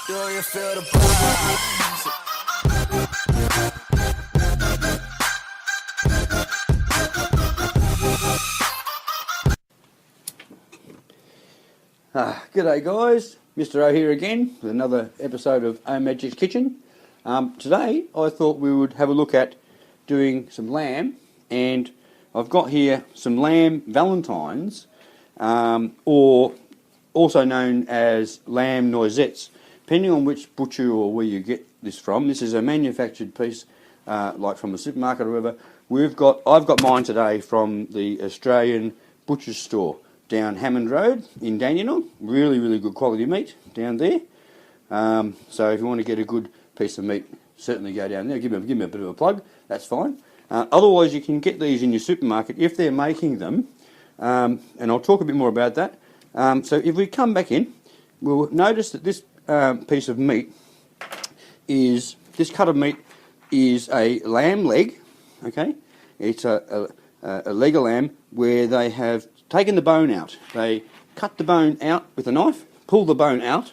Do you feel the vibes? G'day guys, Mr. O here again with another episode of Omagic's Kitchen. Today I thought we would have a look at doing some lamb, and I've got here some lamb Valentines, or also known as lamb noisettes, depending on which butcher or where you get this from. This is a manufactured piece, like from the supermarket or whatever. I've got mine today from the Australian butcher's store down Hammond Road in Dandenong. Really, really good quality meat down there. So if you want to get a good piece of meat, certainly go down there. Give me a bit of a plug. That's fine. Otherwise, you can get these in your supermarket if they're making them, and I'll talk a bit more about that. So if we come back in, we'll notice that this piece of meat this cut of meat is a lamb leg. Okay, it's a leg of lamb where they have taken the bone out. They cut the bone out with a knife, pull the bone out.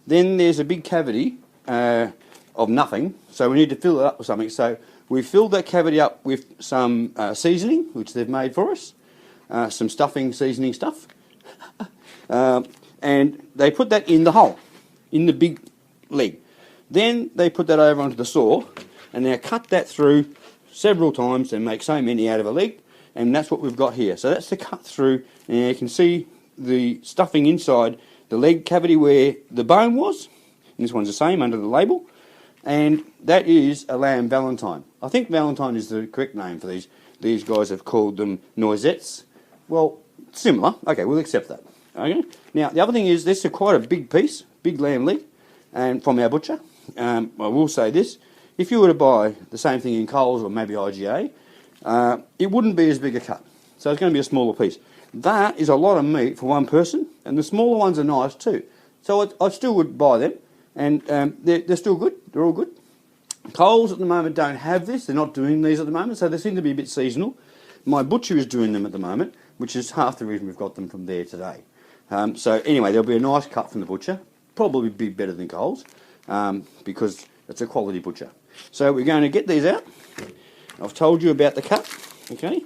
Then there's a big cavity of nothing, so we need to fill it up with something. So we filled that cavity up with some seasoning, which they've made for us, some stuffing seasoning stuff, and they put that in the hole, in the big leg. Then they put that over onto the saw, and now cut that through several times and make so many out of a leg. And that's what we've got here. So that's the cut through, and you can see the stuffing inside the leg cavity where the bone was. And this one's the same under the label. And that is a lamb Valentine. I think Valentine is the correct name for these. These guys have called them noisettes. Well, similar. Okay, we'll accept that. Okay. Now, the other thing is this is quite a big piece, big lamb leg, and from our butcher. I will say this. If you were to buy the same thing in Coles or maybe IGA, it wouldn't be as big a cut, so it's going to be a smaller piece. That is a lot of meat for one person, and the smaller ones are nice too. So I still would buy them, and they're still good. They're all good. Coles at the moment don't have this. They're not doing these at the moment, so they seem to be a bit seasonal. My butcher is doing them at the moment, which is half the reason we've got them from there today. So anyway, there'll be a nice cut from the butcher. Probably be better than Coles, because it's a quality butcher. So we're going to get these out. I've told you about the cut, okay?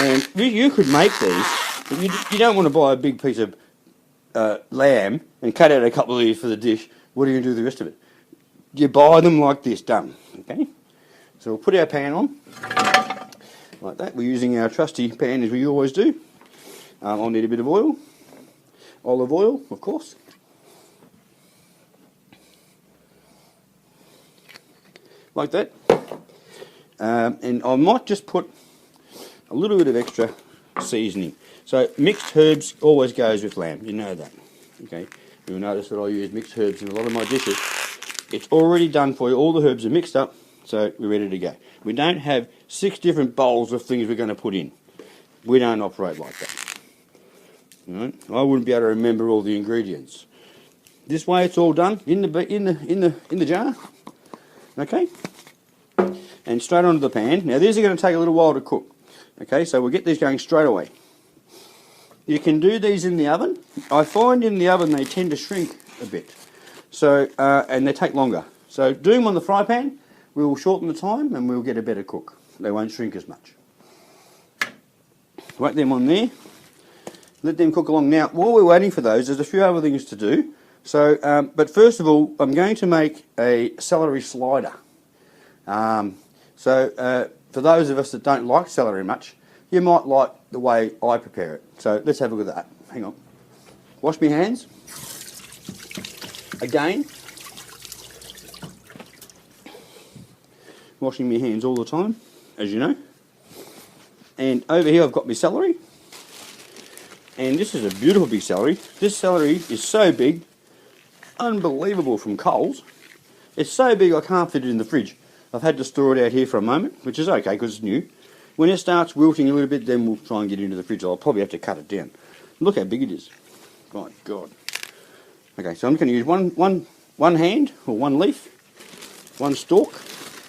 And you could make these, but you don't want to buy a big piece of lamb and cut out a couple of these for the dish. What are you going to do with the rest of it? You buy them like this, done, okay? So we'll put our pan on, like that. We're using our trusty pan as we always do. I'll need a bit of oil, olive oil, of course. Like that. And I might just put a little bit of extra seasoning. So mixed herbs always goes with lamb, you know that. Okay, you'll notice that I use mixed herbs in a lot of my dishes. It's already done for you, all the herbs are mixed up, so we're ready to go. We don't have 6 different bowls of things we're going to put in. We don't operate like that. Right? I wouldn't be able to remember all the ingredients. This way it's all done in the jar. Okay? And straight onto the pan. Now these are going to take a little while to cook. Okay, so we'll get these going straight away. You can do these in the oven. I find in the oven they tend to shrink a bit. So, and they take longer. So doing them on the fry pan, we will shorten the time and we'll get a better cook. They won't shrink as much. Whack them on there. Let them cook along. Now, while we're waiting for those, there's a few other things to do. So, but first of all, I'm going to make a celery slider. For those of us that don't like celery much, you might like the way I prepare it. So let's have a look at that. Hang on. Wash my hands. Again. Washing my hands all the time, as you know. And over here I've got my celery. And this is a beautiful big celery. This celery is so big, unbelievable from Coles. It's so big I can't fit it in the fridge. I've had to store it out here for a moment, which is okay because it's new. When it starts wilting a little bit, then we'll try and get it into the fridge. I'll probably have to cut it down. Look how big it is. My God. Okay, so I'm going to use one hand, or one leaf, one stalk.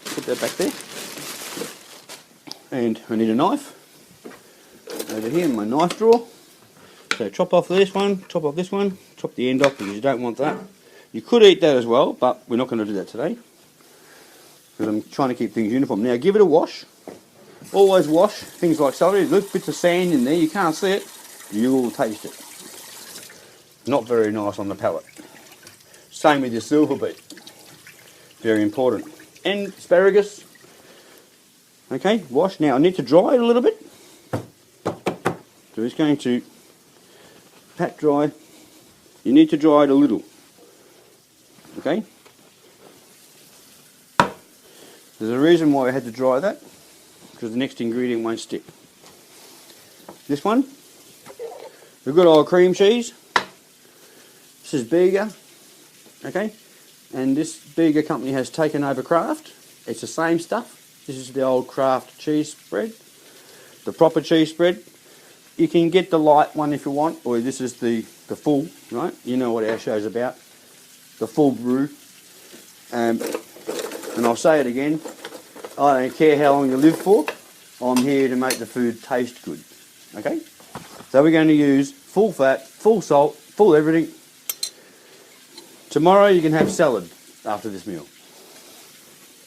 Put that back there. And I need a knife. Over here in my knife drawer. So chop off this one, chop off this one, chop the end off because you don't want that. You could eat that as well, but we're not going to do that today because I'm trying to keep things uniform. Now give it a wash. Always wash things like celery. There's bits of sand in there, you can't see it, you will taste it. Not very nice on the palate. Same with your silver beet. Very important. And asparagus. Okay, wash. Now I need to dry it a little bit. So it's going to pat dry. You need to dry it a little. Okay? There's a reason why I had to dry that, because the next ingredient won't stick. This one, the good old cream cheese. This is Bega, okay? And this Bega company has taken over Kraft. It's the same stuff. This is the old Kraft cheese spread, the proper cheese spread. You can get the light one if you want, or this is the full, right? You know what our show's about, the full brew. And I'll say it again, I don't care how long you live for, I'm here to make the food taste good, okay? So we're going to use full fat, full salt, full everything. Tomorrow you can have salad after this meal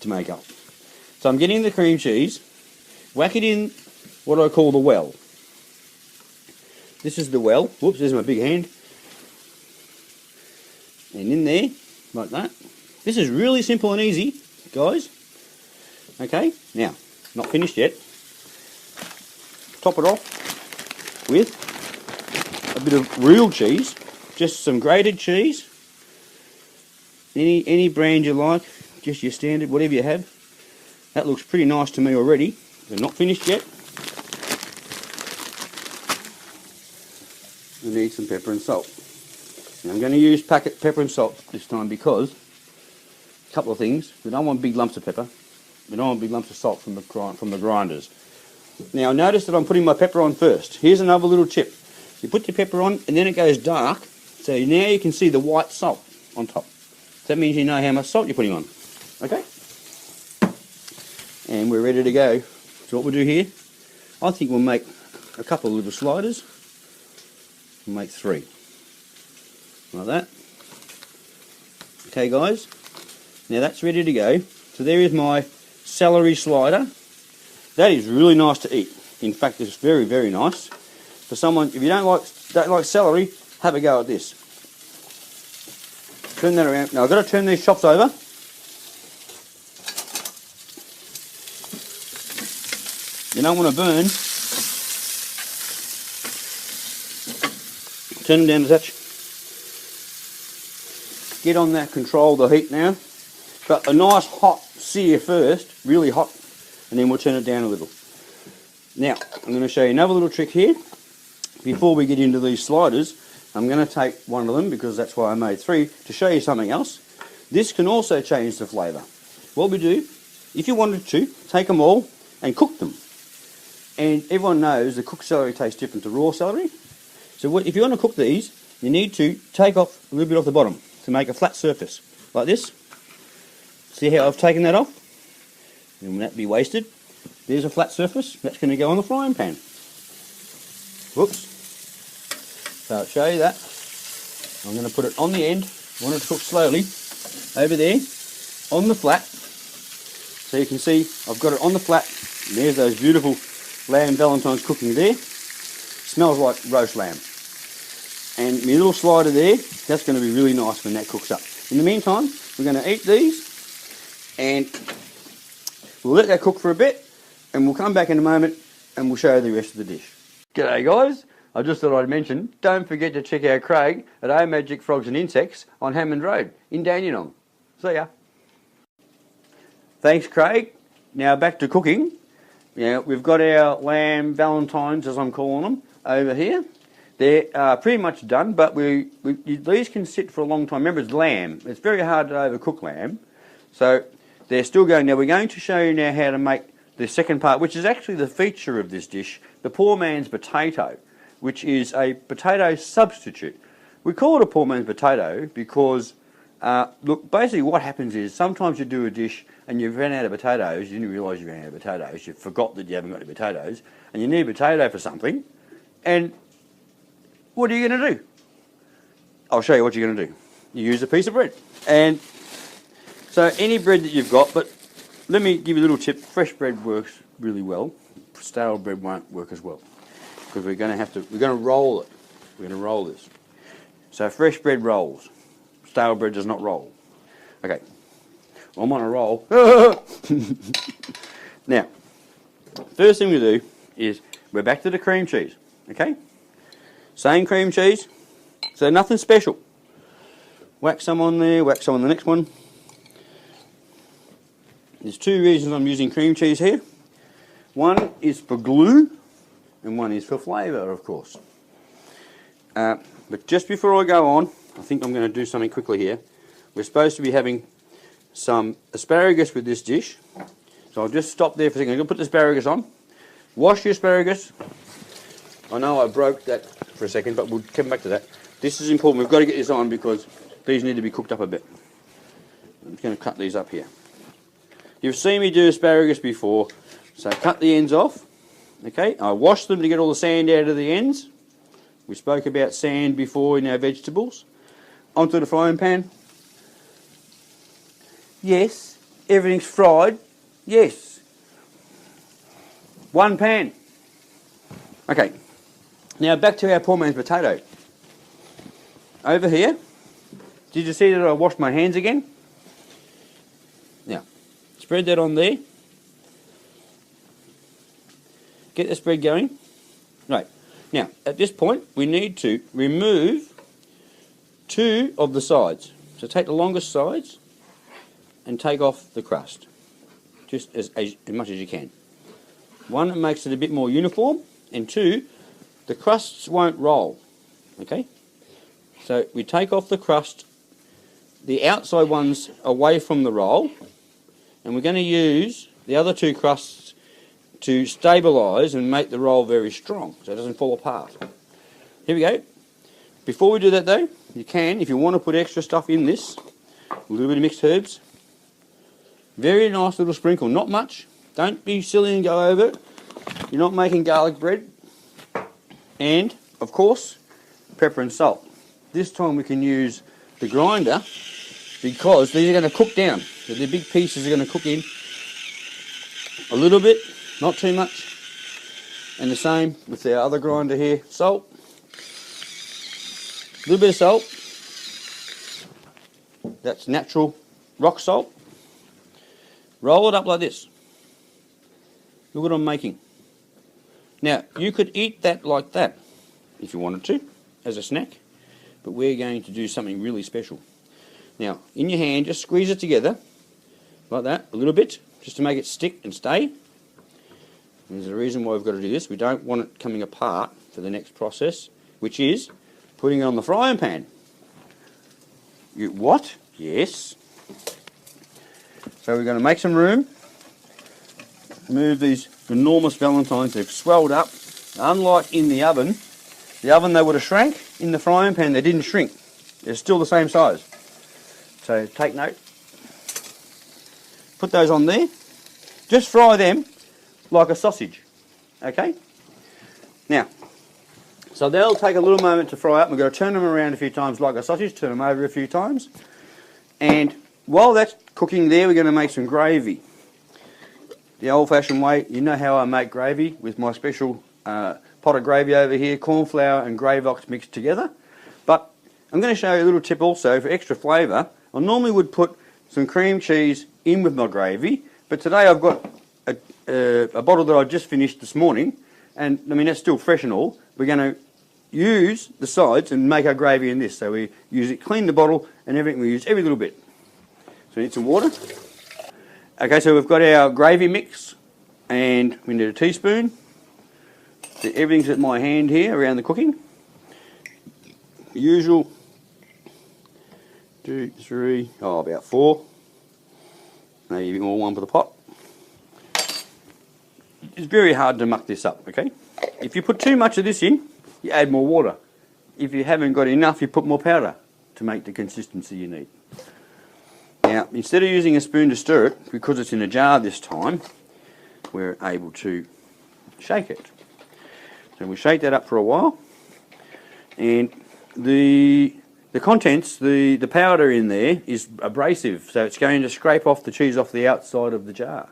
to make up. So I'm getting the cream cheese, whack it in what I call the well. This is the well. Whoops, there's my big hand. And in there, like that. This is really simple and easy, guys. Okay, now, not finished yet. Top it off with a bit of real cheese, just some grated cheese. Any brand you like, just your standard, whatever you have. That looks pretty nice to me already. They're not finished yet. We need some pepper and salt. Now I'm going to use packet pepper and salt this time because a couple of things. We don't want big lumps of pepper. We don't want big lumps of salt from the grinders. Now notice that I'm putting my pepper on first. Here's another little tip. You put your pepper on and then it goes dark. So now you can see the white salt on top. So that means you know how much salt you're putting on. Okay? And we're ready to go. So what we'll do here, I think we'll make a couple of little sliders. We'll make 3. Like that. Okay guys, now that's ready to go. So there is my celery slider. That is really nice to eat. In fact, it's very, very nice. For someone, if you don't like celery, have a go at this. Turn that around. Now I've got to turn these chops over. You don't want to burn. Turn them down a touch. Get on that, control the heat now. But a nice hot sear first, really hot, and then we'll turn it down a little. Now, I'm going to show you another little trick here. Before we get into these sliders, I'm going to take one of them, because that's why I made 3, to show you something else. This can also change the flavour. What we do, if you wanted to, take them all and cook them. And everyone knows the cooked celery tastes different to raw celery. So if you want to cook these, you need to take off a little bit off the bottom to make a flat surface, like this. See how I've taken that off? And that be wasted. There's a flat surface. That's going to go on the frying pan. Whoops. So I'll show you that. I'm going to put it on the end. I want it to cook slowly. Over there, on the flat. So you can see I've got it on the flat. And there's those beautiful lamb Valentines cooking there. Smells like roast lamb. And my little slider there, that's going to be really nice when that cooks up. In the meantime, we're going to eat these. And we'll let that cook for a bit, and we'll come back in a moment and we'll show you the rest of the dish. G'day guys, I just thought I'd mention, don't forget to check out Craig at Omagic Frogs and Insects on Hammond Road in Dandenong. See ya. Thanks Craig. Now back to cooking. Now we've got our lamb Valentines, as I'm calling them, over here. They're pretty much done, but these can sit for a long time. Remember, it's lamb. It's very hard to overcook lamb. So they're still going. Now we're going to show you now how to make the second part, which is actually the feature of this dish, the poor man's potato, which is a potato substitute. We call it a poor man's potato because, look, basically what happens is sometimes you do a dish and you've run out of potatoes, you didn't realise you ran out of potatoes, you forgot that you haven't got any potatoes, and you need a potato for something, and what are you going to do? I'll show you what you're going to do. you use a piece of bread. And so any bread that you've got, but let me give you a little tip. Fresh bread works really well. Stale bread won't work as well because we're going to roll it. We're going to roll this. So fresh bread rolls. Stale bread does not roll. Okay, I'm on a roll. Now, first thing we do is we're back to the cream cheese. Okay, same cream cheese. So nothing special. Whack some on there. Whack some on the next one. There's two reasons I'm using cream cheese here. One is for glue, and one is for flavour, of course. But just before I go on, I think I'm going to do something quickly here. We're supposed to be having some asparagus with this dish. So I'll just stop there for a second. I'm going to put the asparagus on. Wash your asparagus. I know I broke that for a second, but we'll come back to that. This is important. We've got to get this on because these need to be cooked up a bit. I'm just going to cut these up here. You've seen me do asparagus before, so cut the ends off. Okay, I wash them to get all the sand out of the ends. We spoke about sand before in our vegetables. Onto the frying pan. Yes, everything's fried. Yes. One pan. Okay, now back to our poor man's potato. Over here, did you see that I washed my hands again? Now, spread that on there. Get the spread going. Right. Now, at this point, we need to remove two of the sides. So take the longest sides and take off the crust. Just as much as you can. One, it makes it a bit more uniform. And two, the crusts won't roll. Okay? So we take off the crust, the outside ones away from the roll. And we're going to use the other two crusts to stabilise and make the roll very strong so it doesn't fall apart. Here we go. Before we do that though, you can, if you want to put extra stuff in this, a little bit of mixed herbs. Very nice little sprinkle, not much. Don't be silly and go over it. You're not making garlic bread. And, of course, pepper and salt. This time we can use the grinder because these are going to cook down. So the big pieces are going to cook in a little bit, not too much. And the same with our other grinder here. Salt. A little bit of salt. That's natural rock salt. Roll it up like this. Look what I'm making. Now, you could eat that like that if you wanted to, as a snack. But we're going to do something really special. Now, in your hand, just squeeze it together, like that, a little bit, just to make it stick and stay. And there's a reason why we've got to do this. We don't want it coming apart for the next process, which is putting it on the frying pan. You what? Yes. So we're going to make some room. Move these enormous Valentines. They've swelled up. Unlike in the oven they would have shrank. In the frying pan they didn't shrink. They're still the same size. So take note. Put those on there. Just fry them like a sausage. Okay? Now, so they'll take a little moment to fry up. We're going to turn them around a few times like a sausage. Turn them over a few times. And while that's cooking there, we're going to make some gravy. The old-fashioned way, you know how I make gravy with my special pot of gravy over here, corn flour and Gravox mixed together. But I'm going to show you a little tip also for extra flavour. I normally would put some cream cheese in with my gravy, but today I've got a bottle that I just finished this morning, and I mean that's still fresh and all. We're going to use the sides and make our gravy in this. So we use it, clean the bottle and everything. We use every little bit. So we need some water. Okay, so we've got our gravy mix, and we need a teaspoon. Everything's at my hand here around the cooking. Usual 2, 3, about 4. Maybe a bit more, 1 for the pot. It's very hard to muck this up, okay? If you put too much of this in, you add more water. If you haven't got enough, you put more powder to make the consistency you need. Now, instead of using a spoon to stir it, because it's in a jar this time, we're able to shake it. So we shake that up for a while. And the the contents, the powder in there is abrasive, so it's going to scrape off the cheese off the outside of the jar.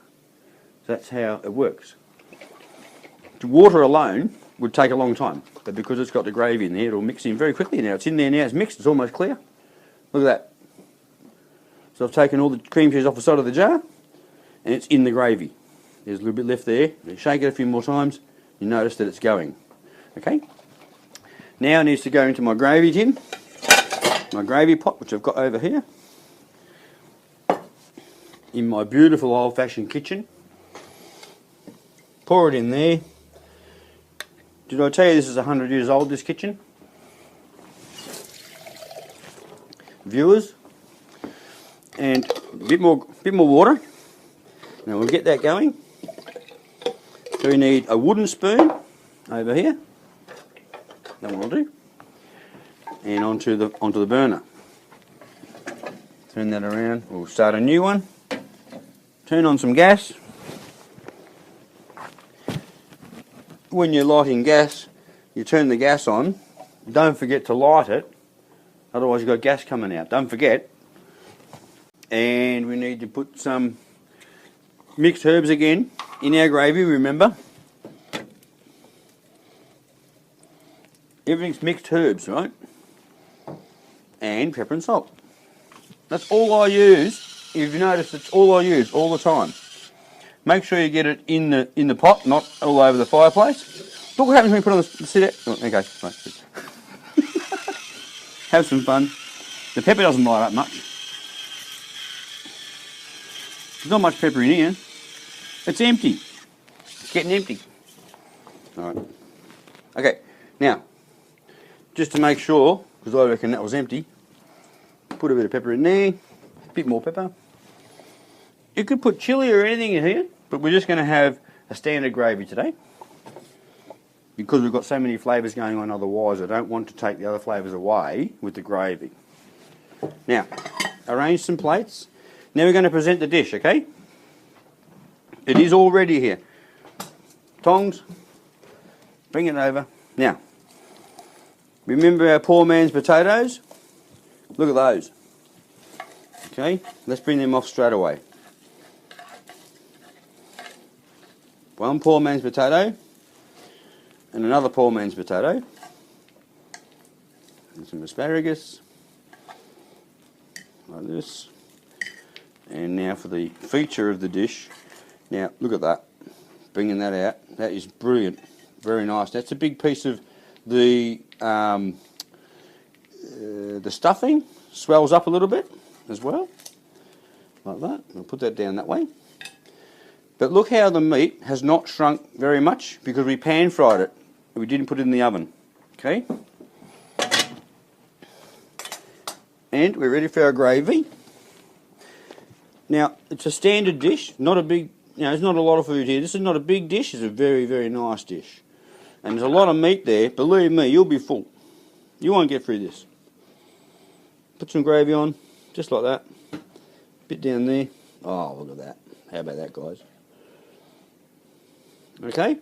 So that's how it works. Water alone would take a long time, but because it's got the gravy in there, it'll mix in very quickly. Now it's in there now, it's mixed, it's almost clear. Look at that. So I've taken all the cream cheese off the side of the jar, and it's in the gravy. There's a little bit left there. You shake it a few more times, you notice that it's going. Okay? Now it needs to go into my gravy tin, my gravy pot, which I've got over here, in my beautiful old-fashioned kitchen. Pour it in there. Did I tell you this is 100 years old, this kitchen? Viewers. And a bit more water. Now we'll get that going. So we need a wooden spoon over here. That one will do. And onto the burner. Turn that around. We'll start a new one. Turn on some gas. When you're lighting gas, you turn the gas on. Don't forget to light it, otherwise you've got gas coming out. Don't forget. And we need to put some mixed herbs again in our gravy, remember. Everything's mixed herbs, right? And pepper and salt. That's all I use. If you notice, it's all I use all the time. Make sure you get it in the pot, not all over the fireplace. Look what happens when you put it on the sit out. Oh, okay, right. Have some fun. The pepper doesn't light up much. There's not much pepper in here. It's empty. It's getting empty. All right. Okay, now, just to make sure, because I reckon that was empty, put a bit of pepper in there, a bit more pepper. You could put chilli or anything in here, but we're just going to have a standard gravy today. Because we've got so many flavours going on otherwise, I don't want to take the other flavours away with the gravy. Now, arrange some plates. Now we're going to present the dish, okay? It is all ready here. Tongs, bring it over. Now, remember our poor man's potatoes? Look at those. Okay, let's bring them off straight away. One poor man's potato and another poor man's potato. And some asparagus, like this. And now for the feature of the dish. Now, look at that. Bringing that out. That is brilliant. Very nice. That's a big piece of the stuffing. Swells up a little bit as well. Like that. I'll put that down that way. But look how the meat has not shrunk very much because we pan fried it. We didn't put it in the oven. Okay? And we're ready for our gravy. Now, it's a standard dish, not a big, there's not a lot of food here. This is not a big dish, it's a very, very nice dish. And there's a lot of meat there. Believe me, you'll be full. You won't get through this. Put some gravy on, just like that. Bit down there. Oh, look at that. How about that, guys? Okay,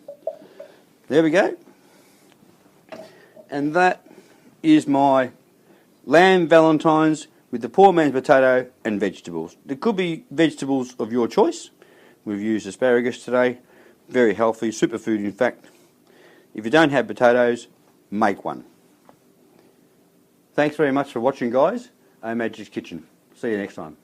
there we go. And that is my lamb Valentines with the poor man's potato and vegetables. There could be vegetables of your choice. We've used asparagus today. Very healthy, superfood in fact. If you don't have potatoes, make one. Thanks very much for watching, guys. Omagic's Kitchen. See you next time.